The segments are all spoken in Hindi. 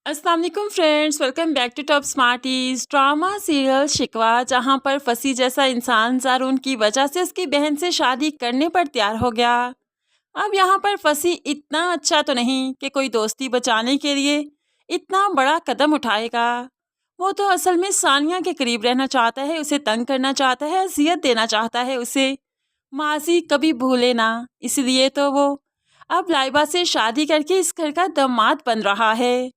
अस्सलाम वालेकुम friends, welcome back to Top Smarties. Drama serial Shikwa, जहां पर फसी जैसा इंसान ज़ारून की वजह से उसकी बहन से शादी करने पर तैयार हो गया। अब यहां पर फसी इतना अच्छा तो नहीं कि कोई दोस्ती बचाने के लिए इतना बड़ा कदम उठाएगा। वो तो असल में सानिया के करीब रहना चाहता है, उसे तंग करना चाहता है, अजियत देना चाहता है, उसे माजी कभी भूले ना। इसलिए तो वो अब लाइबा से शादी करके इस घर का दामाद बन रहा है।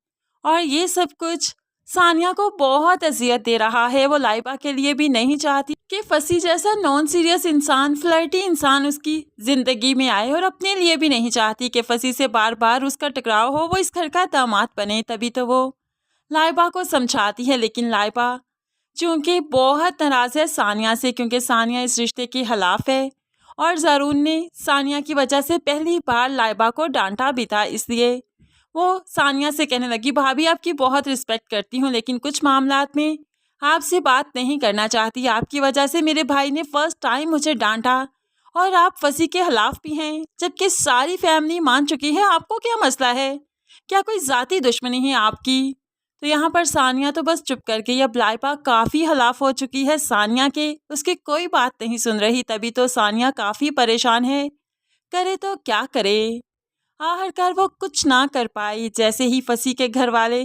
और ये सब कुछ सानिया को बहुत अजियत दे रहा है। वो लाइबा के लिए भी नहीं चाहती कि फसी जैसा नॉन सीरियस इंसान, फ्लर्टी इंसान उसकी ज़िंदगी में आए, और अपने लिए भी नहीं चाहती कि फसी से बार बार उसका टकराव हो, वो इस घर का दामाद बने। तभी तो वो लाइबा को समझाती है, लेकिन लाइबा चूँकि बहुत नाराज़ है सानिया से, क्योंकि सानिया इस रिश्ते के खिलाफ है। और ज़ारून ने सानिया की वजह से पहली बार लाइबा को डांटा भी था। इसलिए वो सानिया से कहने लगी, भाभी आपकी बहुत रिस्पेक्ट करती हूँ, लेकिन कुछ मामलात में आपसे बात नहीं करना चाहती। आपकी वजह से मेरे भाई ने फर्स्ट टाइम मुझे डांटा, और आप फसी के खिलाफ भी हैं, जबकि सारी फैमिली मान चुकी है। आपको क्या मसला है? क्या कोई ज़ाती दुश्मनी है आपकी? तो यहाँ पर सानिया तो बस चुप कर गई। अब लाइबा काफ़ी खिलाफ हो चुकी है सानिया के, उसकी कोई बात नहीं सुन रही। तभी तो सानिया काफ़ी परेशान है, करे तो क्या करे। आखिरकार वो कुछ ना कर पाई। जैसे ही फसी के घर वाले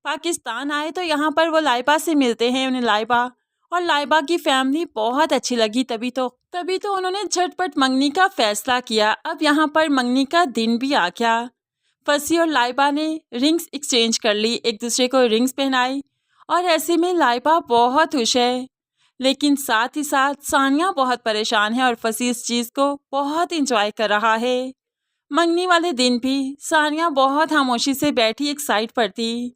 पाकिस्तान आए तो यहाँ पर वो लाइबा से मिलते हैं। उन्हें लाइबा और लाइबा की फैमिली बहुत अच्छी लगी। तभी तो उन्होंने झटपट मंगनी का फैसला किया। अब यहाँ पर मंगनी का दिन भी आ गया। फसी और लाइबा ने रिंग्स एक्सचेंज कर ली, एक दूसरे को रिंग्स पहनाई, और ऐसे में लाइबा बहुत खुश है। लेकिन साथ ही साथ सानिया बहुत परेशान है, और फसी इस चीज़ को बहुत इंजॉय कर रहा है। मंगनी वाले दिन भी सानिया बहुत खामोशी से बैठी एक साइड पर थी।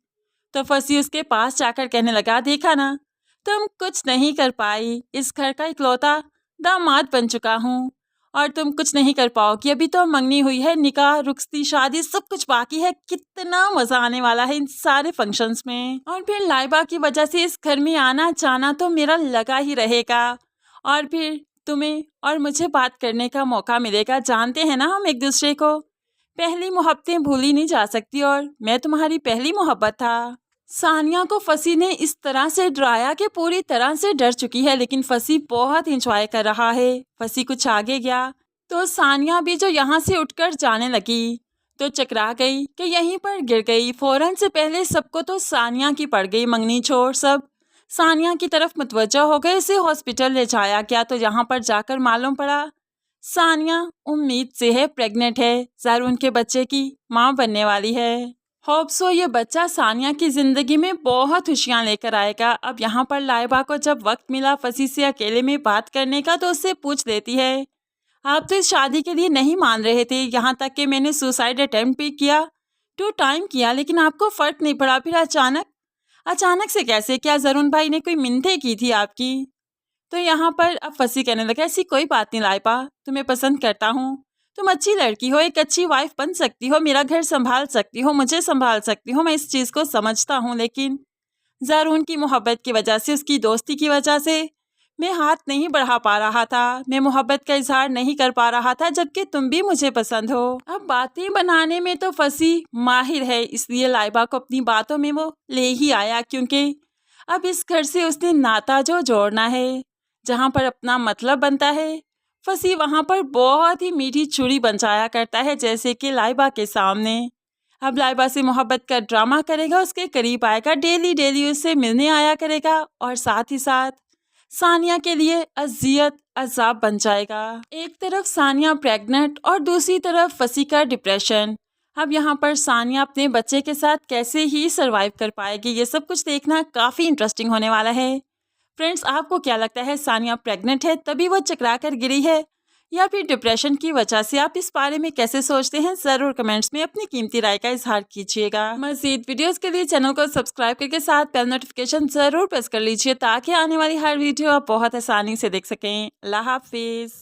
तो फसी उसके पास जाकर कहने लगा, देखा ना, तुम कुछ नहीं कर पाई। इस घर का इकलौता दामाद बन चुका हूँ, और तुम कुछ नहीं कर पाओगी। अभी तो मंगनी हुई है, निकाह, रुखसती, शादी सब कुछ बाकी है। कितना मज़ा आने वाला है इन सारे फंक्शंस में। और फिर लाइबा की वजह से इस घर में आना जाना तो मेरा लगा ही रहेगा, और फिर तुम्हें और मुझे बात करने का मौका मिलेगा। जानते हैं ना, हम एक दूसरे को पहली मोहब्बतें भूली नहीं जा सकती, और मैं तुम्हारी पहली मोहब्बत था। सानिया को फसी ने इस तरह से डराया कि पूरी तरह से डर चुकी है, लेकिन फसी बहुत इंजॉय कर रहा है। फसी कुछ आगे गया तो सानिया भी जो यहाँ से उठकर जाने लगी तो चकरा गई कि यहीं पर गिर गई। फौरन से पहले सबको तो सानिया की पड़ गई। मंगनी छोड़ सब सानिया की तरफ मुतवज्जह हो गए। इसे हॉस्पिटल ले जाया गया तो यहाँ पर जाकर मालूम पड़ा सानिया उम्मीद से है, प्रेग्नेंट है, ज़ारून के बच्चे की माँ बनने वाली है। होप सो ये बच्चा सानिया की ज़िंदगी में बहुत खुशियाँ लेकर आएगा। अब यहाँ पर लाइबा को जब वक्त मिला फसी से अकेले में बात करने का, तो उससे पूछ लेती है, आप तो इस शादी के लिए नहीं मान रहे थे, यहाँ तक कि मैंने सुसाइड अटेम्प्ट भी किया, 2 टाइम किया, लेकिन आपको फ़र्क नहीं पड़ा। फिर अचानक से कैसे? क्या ज़रून भाई ने कोई मिन्नतें की थी आपकी? तो यहाँ पर अब फसी कहने लगा, ऐसी कोई बात नहीं लाइबा, तुम्हें पसंद करता हूँ, तुम अच्छी लड़की हो, एक अच्छी वाइफ बन सकती हो, मेरा घर संभाल सकती हो, मुझे संभाल सकती हो, मैं इस चीज़ को समझता हूँ। लेकिन ज़ारून की मोहब्बत की वजह से, उसकी दोस्ती की वजह से मैं हाथ नहीं बढ़ा पा रहा था, मैं मोहब्बत का इजहार नहीं कर पा रहा था, जबकि तुम भी मुझे पसंद हो। अब बातें बनाने में तो फसी माहिर है, इसलिए लाइबा को अपनी बातों में वो ले ही आया, क्योंकि अब इस घर से उसने नाता जो जोड़ना है, जहाँ पर अपना मतलब बनता है। फसी वहाँ पर बहुत ही मीठी छुरी बन जाया करता है, जैसे कि लाइबा के सामने। अब लाइबा से मोहब्बत का ड्रामा करेगा, उसके करीब आएगा, डेली डेली उससे मिलने आया करेगा, और साथ ही साथ सानिया के लिए अजियत अजाब बन जाएगा। एक तरफ सानिया प्रेग्नेंट और दूसरी तरफ फसी का डिप्रेशन। अब यहाँ पर सानिया अपने बच्चे के साथ कैसे ही सरवाइव कर पाएगी, ये सब कुछ देखना काफ़ी इंटरेस्टिंग होने वाला है। फ्रेंड्स, आपको क्या लगता है, सानिया प्रेग्नेंट है तभी वो चकरा कर गिरी है, या फिर डिप्रेशन की वजह से? आप इस बारे में कैसे सोचते हैं, ज़रूर कमेंट्स में अपनी कीमती राय का इजहार कीजिएगा। मज़ीद वीडियोस के लिए चैनल को सब्सक्राइब करके साथ बेल नोटिफिकेशन ज़रूर प्रेस कर लीजिए, ताकि आने वाली हर वीडियो आप बहुत आसानी से देख सकें। अल्लाह हाफिज़।